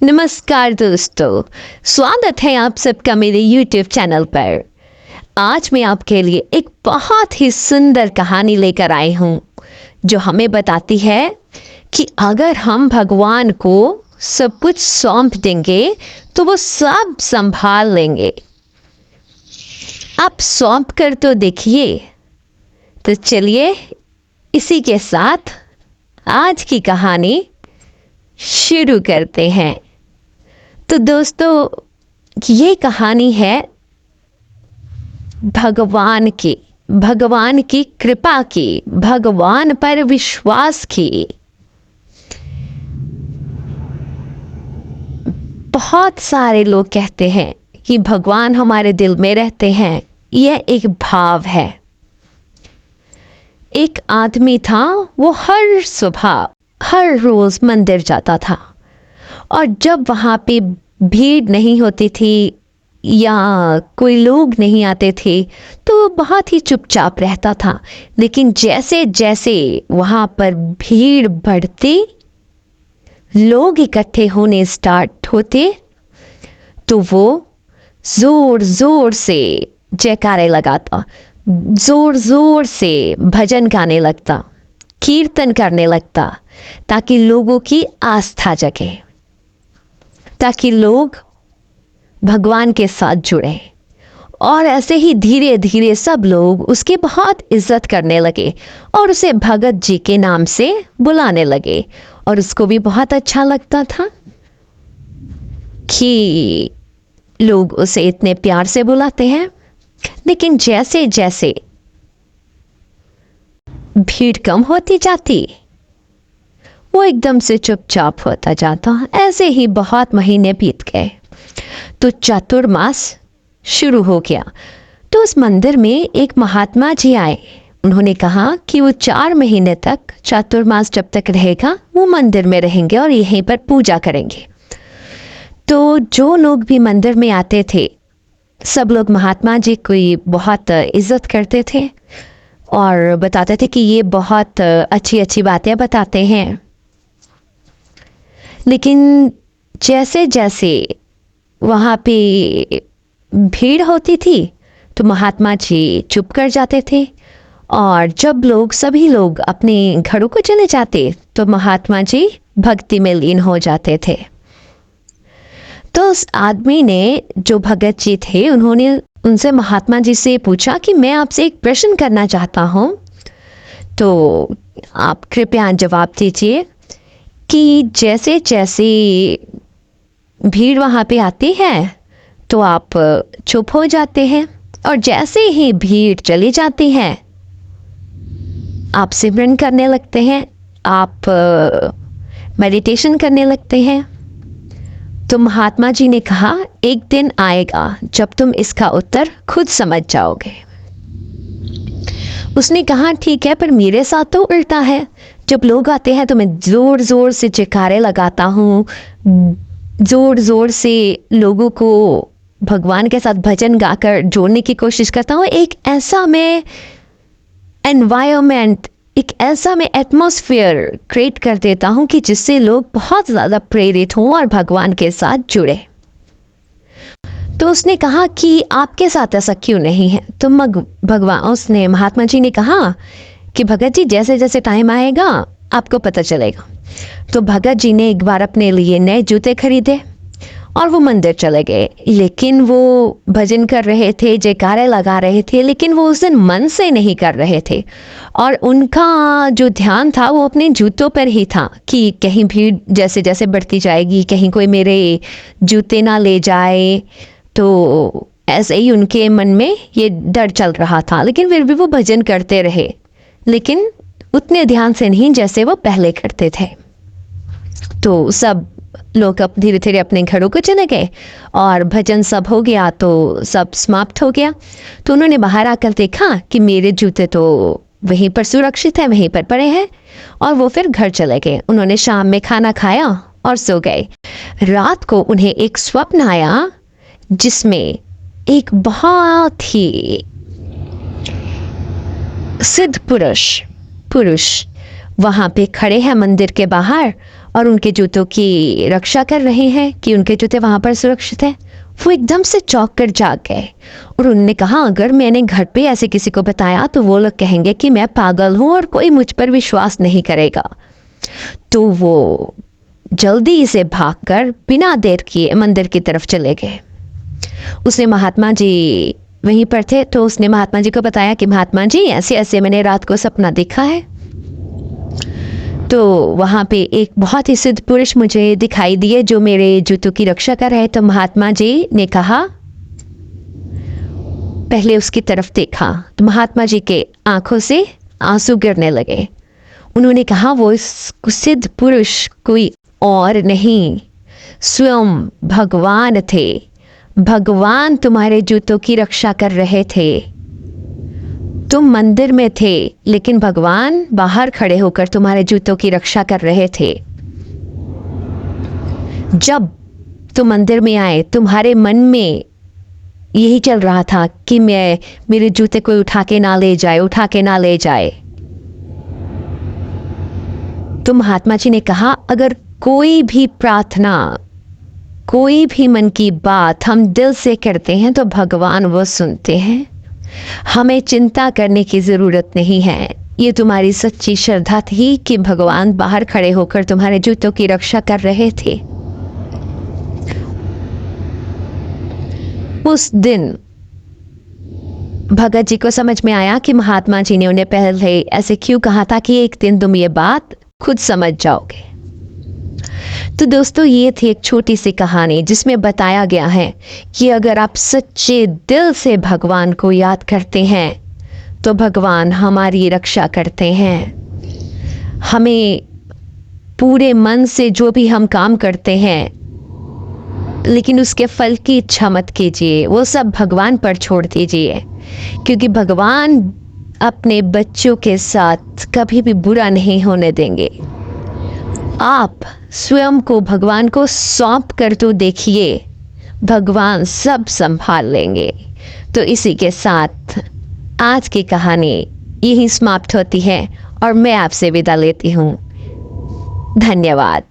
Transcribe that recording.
नमस्कार दोस्तों, स्वागत है आप सबका मेरे YouTube चैनल पर। आज मैं आपके लिए एक बहुत ही सुंदर कहानी लेकर आई हूँ जो हमें बताती है कि अगर हम भगवान को सब कुछ सौंप देंगे तो वो सब संभाल लेंगे। आप सौंप कर तो देखिए। तो चलिए इसी के साथ आज की कहानी शुरू करते हैं। तो दोस्तों, ये कहानी है भगवान की कृपा की, भगवान पर विश्वास की। बहुत सारे लोग कहते हैं कि भगवान हमारे दिल में रहते हैं। यह एक भाव है। एक आदमी था, वो हर सुबह हर रोज मंदिर जाता था और जब वहाँ पे भीड़ नहीं होती थी या कोई लोग नहीं आते थे तो बहुत ही चुपचाप रहता था। लेकिन जैसे जैसे वहाँ पर भीड़ बढ़ती, लोग इकट्ठे होने स्टार्ट होते, तो वो जोर जोर से जयकारे लगाता, जोर जोर से भजन गाने लगता, कीर्तन करने लगता, ताकि लोगों की आस्था जगे, ताकि लोग भगवान के साथ जुड़े। और ऐसे ही धीरे धीरे सब लोग उसकी बहुत इज्जत करने लगे और उसे भगत जी के नाम से बुलाने लगे। और उसको भी बहुत अच्छा लगता था कि लोग उसे इतने प्यार से बुलाते हैं। लेकिन जैसे जैसे भीड़ कम होती जाती, वो एकदम से चुपचाप होता जाता। ऐसे ही बहुत महीने बीत गए तो चातुर्मास शुरू हो गया। तो उस मंदिर में एक महात्मा जी आए। उन्होंने कहा कि वो 4 महीने तक, चातुर्मास जब तक रहेगा, वो मंदिर में रहेंगे और यहीं पर पूजा करेंगे। तो जो लोग भी मंदिर में आते थे, सब लोग महात्मा जी की बहुत इज्जत करते थे और बताते थे कि ये बहुत अच्छी अच्छी बातें बताते हैं। लेकिन जैसे जैसे वहाँ पे भीड़ होती थी तो महात्मा जी चुप कर जाते थे और जब सभी लोग अपने घरों को चले जाते तो महात्मा जी भक्ति में लीन हो जाते थे। तो उस आदमी ने, जो भगत जी थे, उन्होंने उनसे महात्मा जी से पूछा कि मैं आपसे एक प्रश्न करना चाहता हूँ, तो आप कृपया जवाब दीजिए कि जैसे जैसे भीड़ वहाँ पे आती है तो आप चुप हो जाते हैं और जैसे ही भीड़ चली जाती है आप सिमरन करने लगते हैं, आप मेडिटेशन करने लगते हैं। तो महात्मा जी ने कहा, एक दिन आएगा जब तुम इसका उत्तर खुद समझ जाओगे। उसने कहा, ठीक है, पर मेरे साथ तो उल्टा है। जब लोग आते हैं तो मैं जोर जोर से जयकारे लगाता हूँ, जोर जोर से लोगों को भगवान के साथ भजन गाकर जोड़ने की कोशिश करता हूँ। एक ऐसा मैं एनवायरनमेंट, एक ऐसा मैं एटमॉस्फेयर क्रिएट कर देता हूँ कि जिससे लोग बहुत ज़्यादा प्रेरित हों और भगवान के साथ जुड़े। तो उसने कहा कि आपके साथ ऐसा क्यों नहीं है? तो उसने, महात्मा जी ने कहा कि भगत जी, जैसे जैसे टाइम आएगा आपको पता चलेगा। तो भगत जी ने एक बार अपने लिए नए जूते खरीदे और वो मंदिर चले गए। लेकिन वो भजन कर रहे थे, जयकारे लगा रहे थे, लेकिन वो उस दिन मन से नहीं कर रहे थे और उनका जो ध्यान था वो अपने जूतों पर ही था कि कहीं भीड़ जैसे जैसे बढ़ती जाएगी, कहीं कोई मेरे जूते ना ले जाए। तो ऐसे ही उनके मन में ये डर चल रहा था। लेकिन फिर भी वो भजन करते रहे, लेकिन उतने ध्यान से नहीं जैसे वो पहले करते थे। तो सब लोग अब धीरे धीरे अपने घरों को चले गए और भजन सब हो गया तो सब समाप्त हो गया। तो उन्होंने बाहर आकर देखा कि मेरे जूते तो वहीं पर सुरक्षित है, वहीं पर पड़े हैं, और वो फिर घर चले गए। उन्होंने शाम में खाना खाया और सो गए। रात को उन्हें एक स्वप्न आया जिसमें एक बहुत ही सिद्ध पुरुष वहाँ पे खड़े हैं मंदिर के बाहर और उनके जूतों की रक्षा कर रहे हैं कि उनके जूते वहाँ पर सुरक्षित है। वो एकदम से चौंक कर जाग गए और उन्होंने कहा, अगर मैंने घर पे ऐसे किसी को बताया तो वो लोग कहेंगे कि मैं पागल हूँ और कोई मुझ पर विश्वास नहीं करेगा। तो वो जल्दी से भागकर बिना देर किए मंदिर की तरफ चले गए। उसने महात्मा जी वहीं पर थे तो उसने महात्मा जी को बताया कि महात्मा जी ऐसे ऐसे मैंने रात को सपना देखा है। तो वहाँ पे एक बहुत ही सिद्ध पुरुष मुझे दिखाई दिए जो मेरे जूतों की रक्षा कर रहे। तो महात्मा जी ने कहा, पहले उसकी तरफ देखा तो महात्मा जी के आंखों से आंसू गिरने लगे। उन्होंने कहा, वो सिद्ध पुरुष कोई और नहीं, स्वयं भगवान थे। भगवान तुम्हारे जूतों की रक्षा कर रहे थे। तुम मंदिर में थे लेकिन भगवान बाहर खड़े होकर तुम्हारे जूतों की रक्षा कर रहे थे। जब तुम मंदिर में आए तुम्हारे मन में यही चल रहा था कि मेरे जूते कोई उठा के ना ले जाए। तो महात्मा जी ने कहा, अगर कोई भी प्रार्थना, कोई भी मन की बात हम दिल से करते हैं तो भगवान वो सुनते हैं। हमें चिंता करने की ज़रूरत नहीं है। ये तुम्हारी सच्ची श्रद्धा थी कि भगवान बाहर खड़े होकर तुम्हारे जूतों की रक्षा कर रहे थे। उस दिन भगत जी को समझ में आया कि महात्मा जी ने उन्हें पहले ऐसे क्यों कहा था कि एक दिन तुम ये बात खुद समझ जाओगे। तो दोस्तों, ये थी एक छोटी सी कहानी जिसमें बताया गया है कि अगर आप सच्चे दिल से भगवान को याद करते हैं तो भगवान हमारी रक्षा करते हैं। हमें पूरे मन से जो भी हम काम करते हैं लेकिन उसके फल की इच्छा मत कीजिए, वो सब भगवान पर छोड़ दीजिए, क्योंकि भगवान अपने बच्चों के साथ कभी भी बुरा नहीं होने देंगे। आप स्वयं को भगवान को सौंप कर तो देखिए, भगवान सब संभाल लेंगे। तो इसी के साथ आज की कहानी यही समाप्त होती है और मैं आपसे विदा लेती हूँ। धन्यवाद।